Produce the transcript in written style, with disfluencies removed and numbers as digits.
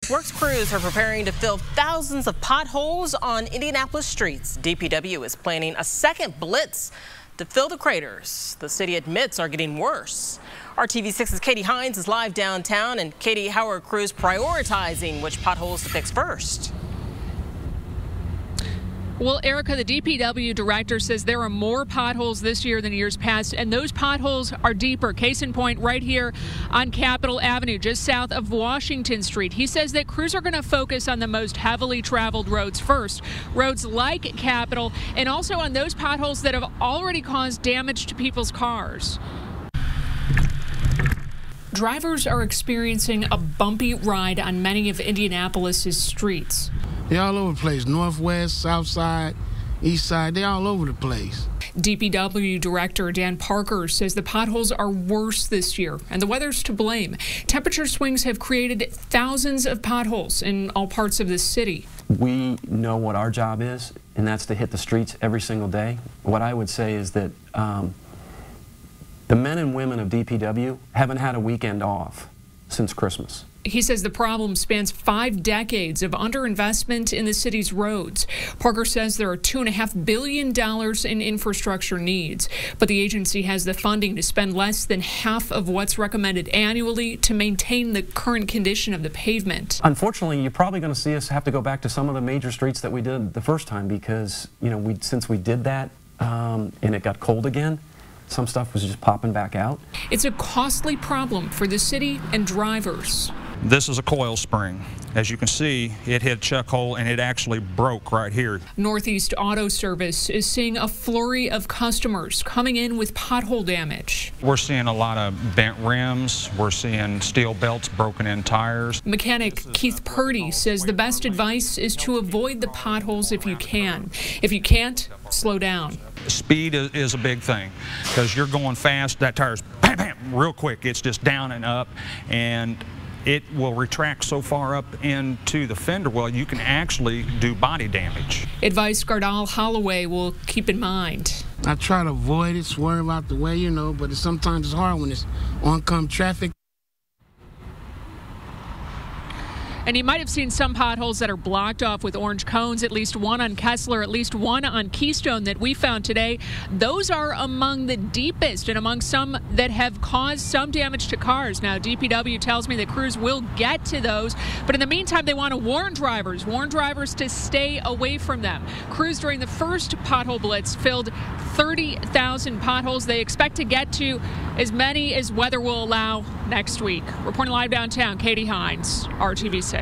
Works crews are preparing to fill thousands of potholes on Indianapolis streets. DPW is planning a second blitz to fill the craters the city admits are getting worse. RTV6's Katie Hines is live downtown. And Katie, how are crews prioritizing which potholes to fix first? Well, Erica, the DPW director says there are more potholes this year than years past, and those potholes are deeper. Case in point, right here on Capitol Avenue, just south of Washington Street. He says that crews are going to focus on the most heavily traveled roads first, roads like Capitol, and also on those potholes that have already caused damage to people's cars. Drivers are experiencing a bumpy ride on many of Indianapolis's streets. They're all over the place, northwest, south side, east side, they're all over the place. DPW Director Dan Parker says the potholes are worse this year, and the weather's to blame. Temperature swings have created thousands of potholes in all parts of the city. We know what our job is, and that's to hit the streets every single day. What I would say is that the men and women of DPW haven't had a weekend off since Christmas. He says the problem spans 5 decades of underinvestment in the city's roads. Parker says there are $2.5 billion in infrastructure needs, but the agency has the funding to spend less than half of what's recommended annually to maintain the current condition of the pavement. Unfortunately, you're probably going to see us have to go back to some of the major streets that we did the first time because, you know, since we did that and it got cold again, some stuff was just popping back out. It's a costly problem for the city and drivers. This is a coil spring. As you can see, it hit a chuck hole and it actually broke right here. Northeast Auto Service is seeing a flurry of customers coming in with pothole damage. We're seeing a lot of bent rims. We're seeing steel belts, broken in tires. Mechanic Keith Purdy says the best advice is to avoid the potholes if you can. If you can't, slow down. Speed is a big thing because you're going fast. That tire's bam, bam, real quick. It's just down and up, and it will retract so far up into the fender well you can actually do body damage. Advice Gardal Holloway will keep in mind. I try to avoid it, swerve out the way, you know, but sometimes it's hard when it's oncoming traffic. And you might have seen some potholes that are blocked off with orange cones, at least one on Kessler, at least one on Keystone that we found today. Those are among the deepest and among some that have caused some damage to cars. Now, DPW tells me that crews will get to those, but in the meantime, they want to warn drivers to stay away from them. Crews during the first pothole blitz filled 30,000 potholes. They expect to get to as many as weather will allow next week. Reporting live downtown, Katie Hines, RTV6.